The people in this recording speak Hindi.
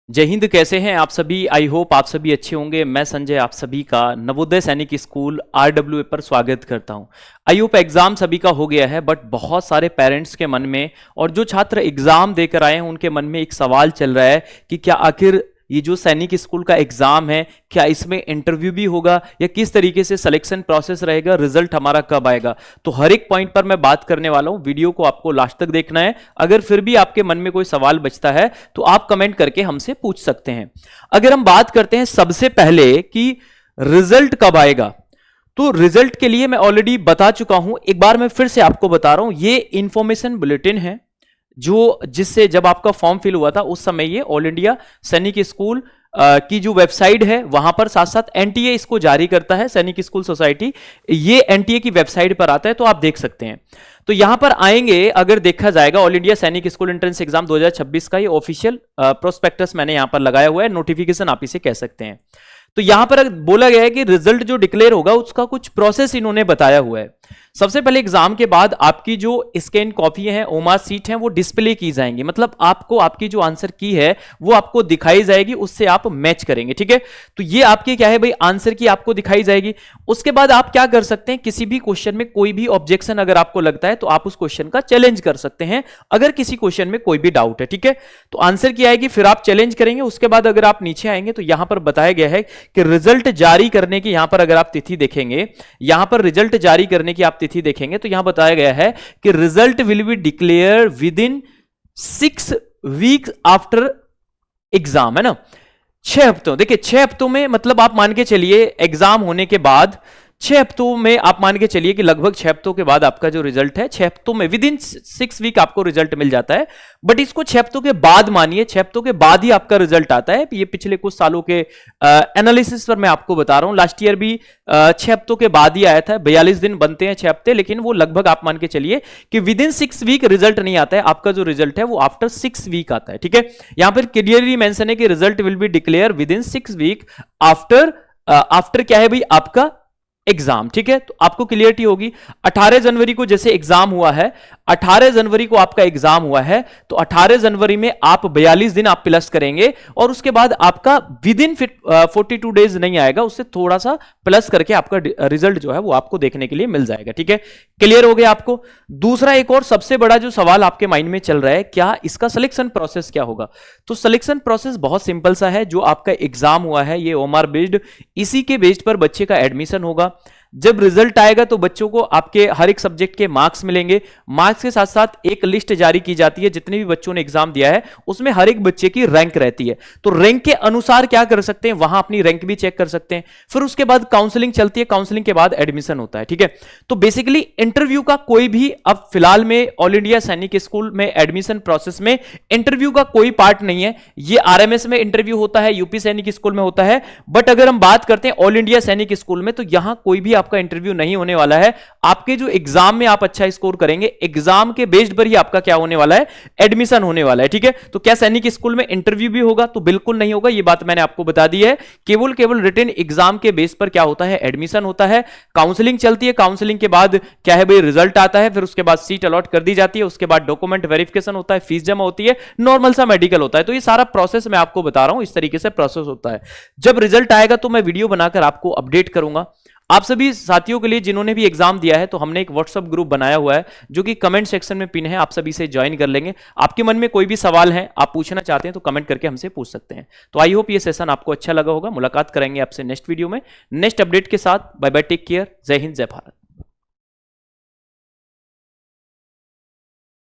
जय हिंद। कैसे हैं आप सभी? आई होप आप सभी अच्छे होंगे। मैं संजय आप सभी का नवोदय सैनिक स्कूल RWA पर स्वागत करता हूं। आई होप एग्जाम सभी का हो गया है, बट बहुत सारे पेरेंट्स के मन में और जो छात्र एग्जाम देकर आए हैं उनके मन में एक सवाल चल रहा है कि क्या आखिर ये जो सैनिक स्कूल का एग्जाम है, क्या इसमें इंटरव्यू भी होगा या किस तरीके से सिलेक्शन प्रोसेस रहेगा, रिजल्ट हमारा कब आएगा। तो हर एक पॉइंट पर मैं बात करने वाला हूं। वीडियो को आपको लास्ट तक देखना है। अगर फिर भी आपके मन में कोई सवाल बचता है तो आप कमेंट करके हमसे पूछ सकते हैं। अगर हम बात करते हैं सबसे पहले कि रिजल्ट कब आएगा, तो रिजल्ट के लिए मैं ऑलरेडी बता चुका हूं। एक बार मैं फिर से आपको बता रहा हूं, ये इंफॉर्मेशन बुलेटिन है जो जिससे जब आपका फॉर्म फिल हुआ था उस समय ये ऑल इंडिया सैनिक स्कूल की जो वेबसाइट है वहां पर साथ साथ एनटीए इसको जारी करता है, सैनिक स्कूल सोसाइटी। ये एनटीए की वेबसाइट पर आता है, तो आप देख सकते हैं। तो यहां पर आएंगे, अगर देखा जाएगा ऑल इंडिया सैनिक स्कूल एंट्रेंस एग्जाम 2026 का ये ऑफिशियल प्रोस्पेक्टस मैंने यहां पर लगाया हुआ है, नोटिफिकेशन आप इसे कह सकते हैं। तो यहां पर बोला गया है कि रिजल्ट जो डिक्लेयर होगा उसका कुछ प्रोसेस इन्होंने बताया हुआ है। सबसे पहले एग्जाम के बाद आपकी जो स्कैन कॉपी है, ओमार सीट है, वो डिस्प्ले की जाएंगी। मतलब आपको आपकी जो आंसर की है वो आपको दिखाई जाएगी, उससे आप मैच करेंगे। ठीक है, तो ये आपकी क्या है भाई, आंसर की आपको दिखाई जाएगी। उसके बाद आप क्या कर सकते हैं, किसी भी क्वेश्चन में कोई भी ऑब्जेक्शन अगर आपको लगता है तो आप उस क्वेश्चन का चैलेंज कर सकते हैं, अगर किसी क्वेश्चन में कोई भी डाउट है। ठीक है, तो आंसर की आएगी, फिर आप चैलेंज करेंगे। उसके बाद अगर आप नीचे आएंगे तो यहां पर बताया गया है कि रिजल्ट जारी करने की, यहां पर अगर आप तिथि देखेंगे, यहां पर रिजल्ट जारी करने की आप तिथि देखेंगे तो यहां बताया गया है कि result will be declare within 6 weeks after exam, है ना। 6 हफ्तों, देखिए 6 हफ्तों में मतलब आप मान के चलिए एग्जाम होने के बाद 6 हफ्तों में आप मान के चलिए कि लगभग 6 हफ्तों के बाद आपका जो रिजल्ट है, 6 हफ्तों में विद इन 6 वीक आपको रिजल्ट मिल जाता है। बट इसको 6 हफ्तों के बाद मानिए, 6 हफ्तों के बाद ही आपका रिजल्ट आता है। ये पिछले कुछ सालों के एनालिसिस पर मैं आपको बता रहा हूं। लास्ट ईयर भी 6 हफ्तों के बाद ही आया था। 42 दिन बनते हैं 6 हफ्ते, लेकिन वो लगभग आप मान के चलिए कि विद इन 6 वीक रिजल्ट नहीं आता है। आपका जो रिजल्ट है वो आफ्टर 6 वीक आता है। ठीक है, यहां पर क्लियरली मेंशन है कि result will be declare within 6 week after क्या है भाई, आपका एग्जाम। ठीक है, तो आपको क्लियरिटी होगी। 18 जनवरी को जैसे एग्जाम हुआ है, 18 जनवरी को आपका एग्जाम हुआ है, तो 18 जनवरी में आप 42 दिन आप प्लस करेंगे और उसके बाद आपका विद इन 42 डेज नहीं आएगा, उससे थोड़ा सा प्लस करके आपका रिजल्ट जो है वो आपको देखने के लिए मिल जाएगा। ठीक है, क्लियर हो गया आपको। दूसरा एक और सबसे बड़ा जो सवाल आपके माइंड में चल रहा है, क्या इसका सिलेक्शन प्रोसेस क्या होगा। तो सिलेक्शन प्रोसेस बहुत सिंपल सा है। जो आपका एग्जाम हुआ है ये ओमार बेस्ड, इसी के बेस्ड पर बच्चे का एडमिशन होगा। जब रिजल्ट आएगा तो बच्चों को आपके हर एक सब्जेक्ट के मार्क्स मिलेंगे। मार्क्स के साथ साथ एक लिस्ट जारी की जाती है, जितने भी बच्चों ने एग्जाम दिया है उसमें हर एक बच्चे की रैंक रहती है। तो रैंक के अनुसार क्या कर सकते हैं, वहां अपनी रैंक भी चेक कर सकते हैं। फिर उसके बाद काउंसलिंग चलती है, काउंसलिंग के बाद एडमिशन होता है। ठीक है, तो बेसिकली इंटरव्यू का कोई भी अब फिलहाल में ऑल इंडिया सैनिक स्कूल में एडमिशन प्रोसेस में इंटरव्यू का कोई पार्ट नहीं है। ये आरएमएस में इंटरव्यू होता है, यूपी सैनिक स्कूल में होता है। बट अगर हम बात करते हैं ऑल इंडिया सैनिक स्कूल में, तो यहां कोई भी आपका इंटरव्यू नहीं होने वाला है। आपके जो एग्जाम में आप अच्छा स्कोर करेंगे, एग्जाम के बेस्ड पर ही आपका क्या होने वाला है, एडमिशन होने वाला है। ठीक है, तो क्या सैनिक स्कूल में इंटरव्यू भी होगा, तो बिल्कुल नहीं होगा। ये बात मैंने आपको बता दी है। केवल रिटन एग्जाम के बेस पर क्या होता है, एडमिशन होता है। काउंसलिंग चलती है, काउंसलिंग के बाद क्या है भाई, रिजल्ट आता है। फिर उसके बाद सीट अलॉट कर दी जाती है। उसके बाद डॉक्यूमेंट वेरिफिकेशन होता है, फीस जमा होती है, नॉर्मल सा मेडिकल होता है। तो ये सारा प्रोसेस मैं आपको बता रहा हूं, इस तरीके से प्रोसेस होता है। जब रिजल्ट आएगा तो मैं वीडियो बनाकर आपको अपडेट करूंगा। आप सभी साथियों के लिए जिन्होंने भी एग्जाम दिया है, तो हमने एक व्हाट्सएप ग्रुप बनाया हुआ है जो कि कमेंट सेक्शन में पिन है, आप सभी से ज्वाइन कर लेंगे। आपके मन में कोई भी सवाल है, आप पूछना चाहते हैं तो कमेंट करके हमसे पूछ सकते हैं। तो आई होप ये सेशन आपको अच्छा लगा होगा। मुलाकात करेंगे आपसे नेक्स्ट वीडियो में नेक्स्ट अपडेट के साथ। बाय बाय, टेक केयर, जय हिंद, जय भारत।